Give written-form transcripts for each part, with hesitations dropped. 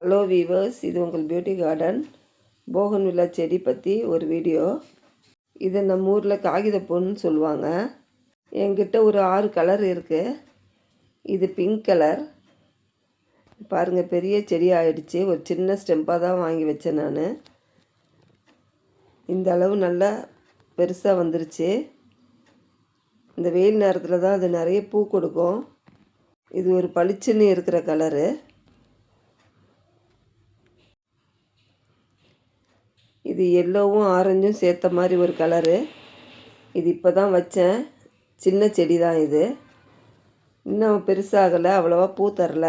Hello viewers, இது உங்கள் beauty garden போகன்வில்லா செடி பற்றி ஒரு வீடியோ. இதை நம்ம ஊரில் காகிதப்பூன்னு சொல்லுவாங்க. என்கிட்ட ஒரு 6 கலர் இருக்குது. இது பிங்க் கலர். பாருங்கள், பெரிய செடி ஆகிடுச்சு. ஒரு சின்ன ஸ்டெம்பாக தான் வாங்கி வச்சேன் நான். இந்த அளவு நல்லா பெருசாக வந்துருச்சு. இந்த வெயில் நேரத்தில் தான் அது நிறைய பூ கொடுக்கும். இது ஒரு பளிச்சுன்னு இருக்கிற கலரு. இது எல்லோவும் ஆரஞ்சும் சேர்த்த மாதிரி ஒரு கலரு. இது இப்போ தான் வச்சேன். சின்ன செடி தான் இது. இன்னும் பெருசாகலை, அவ்வளோவா பூ தரல.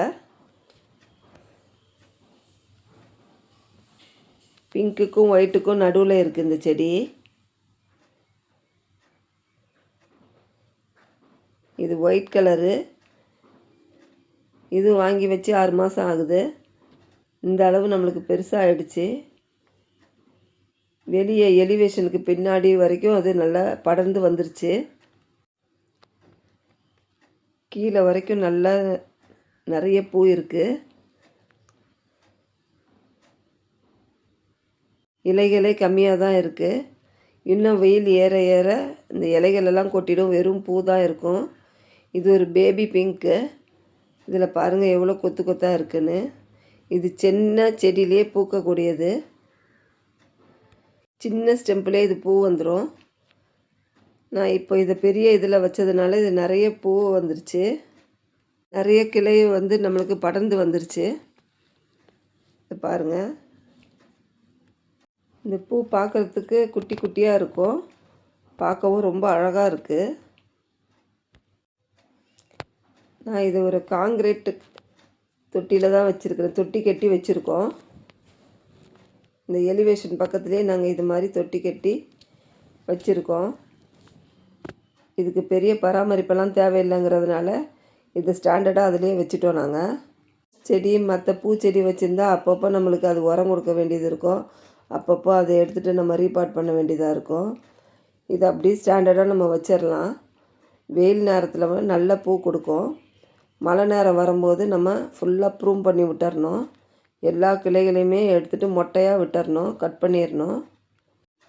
பிங்க்குக்கும் ஒயிட்டுக்கும் நடுவில் இருக்குது இந்த செடி. இது ஒயிட் கலரு. இது வாங்கி வச்சு 6 மாதம் ஆகுது. இந்த அளவு நம்மளுக்கு பெருசாக ஆகிடுச்சு. வெளியே எலிவேஷனுக்கு பின்னாடி வரைக்கும் அது நல்லா படர்ந்து வந்துருச்சு. கீழே வரைக்கும் நல்லா நிறைய பூ இருக்குது. இலைகளே கம்மியாக தான் இருக்குது. இன்னும் வெயில் ஏற ஏற இந்த இலைகளெல்லாம் கொட்டிடும். வெறும் பூ தான் இருக்கும். இது ஒரு பேபி பிங்க்கு. இதில் பாருங்கள் எவ்வளோ கொத்து கொத்தாக இருக்குன்னு. இது சின்ன செடியிலே பூக்கக்கூடியது. சின்ன ஸ்டெம்பிலே இது பூ வந்துடும். நான் இப்போ இதை பெரிய இதில் வச்சதுனால இது நிறைய பூ வந்துருச்சு. நிறைய கிளை வந்து நம்மளுக்கு படர்ந்து வந்துருச்சு. இது பாருங்கள், இந்த பூ பார்க்குறதுக்கு குட்டி குட்டியாக இருக்கும். பார்க்கவும் ரொம்ப அழகாக இருக்குது. நான் இது ஒரு காங்கிரீட்டு தொட்டியில் தான் வச்சுருக்கிறேன். தொட்டி கட்டி வச்சுருக்கோம். இந்த எலிவேஷன் பக்கத்துலேயே நாங்கள் இது மாதிரி தொட்டி கட்டி வச்சுருக்கோம். இதுக்கு பெரிய பராமரிப்பெல்லாம் தேவையில்லைங்கிறதுனால இது ஸ்டாண்டர்டாக அதிலே வச்சுட்டோம் நாங்கள். செடி மற்ற பூச்செடி வச்சுருந்தா அப்பப்போ நம்மளுக்கு அது உரம் கொடுக்க வேண்டியது இருக்கும். அப்பப்போ அதை எடுத்துகிட்டு நம்ம ரீபாட் பண்ண வேண்டியதாக இருக்கும். இது அப்படியே ஸ்டாண்டர்டாக நம்ம வச்சிடலாம். வெயில் நேரத்தில் நல்ல பூ கொடுக்கும். மழை நேரம் வரும்போது நம்ம ஃபுல்லாக ப்ரூம் பண்ணி விட்டுறணும். எல்லா கிளைகளையுமே எடுத்துகிட்டு மொட்டையாக விட்டுறணும், கட் பண்ணிடணும்.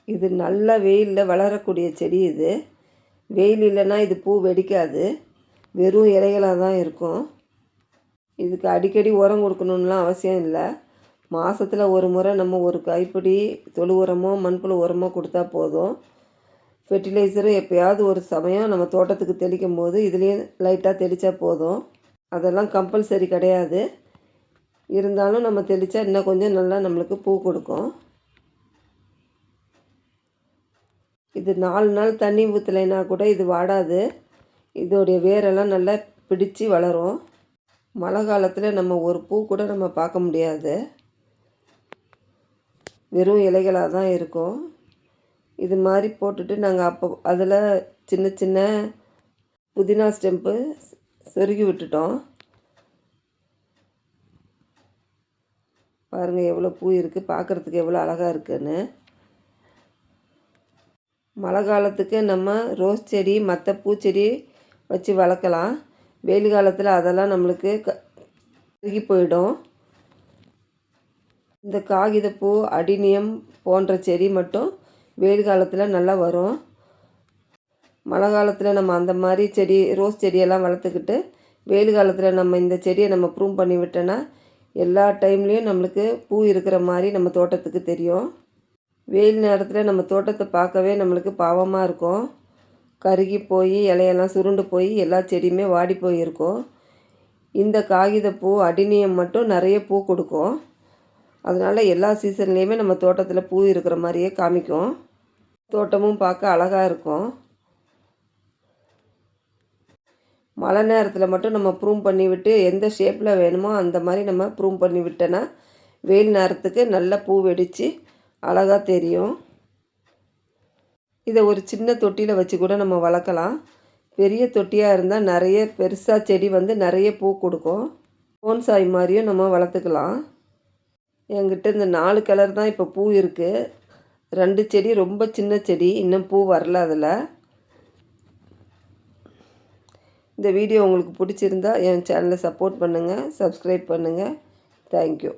இது நல்ல வெயிலில் வளரக்கூடிய செடி. இது வெயில் இல்லைன்னா இது பூ வெடிக்காது. வெறும் இலைகளாக தான் இருக்கும். இதுக்கு அடிக்கடி உரம் கொடுக்கணுன்னுலாம் அவசியம் இல்லை. மாதத்தில் ஒரு முறை நம்ம ஒரு கைப்பிடி தொழு உரமோ மண்புழு உரமோ கொடுத்தா போதும். ஃபெர்டிலைசரும் எப்போயாவது ஒரு சமயம் நம்ம தோட்டத்துக்கு தெளிக்கும் போது இதுலேயும் லைட்டாக தெளித்தா போதும். அதெல்லாம் கம்பல்சரி கிடையாது. இருந்தாலும் நம்ம தெளித்தா இன்னும் கொஞ்சம் நல்லா நம்மளுக்கு பூ கொடுக்கும். இது 4 நாள் தண்ணி ஊற்றலைன்னா கூட இது வாடாது. இதோடைய வேரெல்லாம் நல்லா பிடிச்சி வளரும். மழை காலத்தில் நம்ம ஒரு பூ கூட நம்ம பார்க்க முடியாது. வெறும் இலைகளாக தான் இருக்கும். இது மாதிரி போட்டுட்டு நாங்கள் அப்போ அதில் சின்ன சின்ன புதினா ஸ்டெம்பு சொருகி விட்டுட்டோம். பாருங்கள் எவ்வளோ பூ இருக்குது, பார்க்குறதுக்கு எவ்வளோ அழகாக இருக்குன்னு. மழை காலத்துக்கு நம்ம ரோஸ் செடி மற்ற பூச்செடி வச்சு வளர்க்கலாம். வெயில் காலத்தில் அதெல்லாம் நம்மளுக்கு கருகி போயிடும். இந்த காகிதப்பூ, அடினியம் போன்ற செடி மட்டும் வெயில் காலத்தில் நல்லா வரும். மழை காலத்தில் நம்ம அந்த மாதிரி செடி ரோஸ் செடியெல்லாம் வளர்த்துக்கிட்டு வெயில் காலத்தில் நம்ம இந்த செடியை நம்ம ப்ரூம் பண்ணி விட்டோன்னா எல்லா டைம்லேயும் நம்மளுக்கு பூ இருக்கிற மாதிரி நம்ம தோட்டத்துக்கு தெரியும். வெயில் நேரத்தில் நம்ம தோட்டத்தை பார்க்கவே நம்மளுக்கு பாவமாக இருக்கும். கருகி போய் இலையெல்லாம் சுருண்டு போய் எல்லா செடியுமே வாடி போயிருக்கும். இந்த காகிதப்பூ, அடினியம் மட்டும் நிறைய பூ கொடுக்கும். அதனால் எல்லா சீசன்லேயுமே நம்ம தோட்டத்தில் பூ இருக்கிற மாதிரியே காமிக்கும். தோட்டமும் பார்க்க அழகாக இருக்கும். மழை நேரத்தில் மட்டும் நம்ம ப்ரூம் பண்ணி விட்டு எந்த ஷேப்பில் வேணுமோ அந்த மாதிரி நம்ம ப்ரூம் பண்ணி விட்டோன்னா வெயில் நேரத்துக்கு நல்ல பூ வெடித்து அழகாக தெரியும். இதை ஒரு சின்ன தொட்டியில் வச்சு கூட நம்ம வளர்க்கலாம். பெரிய தொட்டியாக இருந்தால் நிறைய பெருசாக செடி வந்து நிறைய பூ கொடுக்கும். போன்சாய் மாதிரியும் நம்ம வளர்த்துக்கலாம். என்கிட்ட இந்த 4 கலர் தான் இப்போ பூ இருக்குது. 2 செடி ரொம்ப சின்ன செடி, இன்னும் பூ வரல அதில். இந்த வீடியோ உங்களுக்கு பிடிச்சிருந்தா என் சேனலை சப்போர்ட் பண்ணுங்கள், சப்ஸ்கிரைப் பண்ணுங்கள். தேங்க்யூ.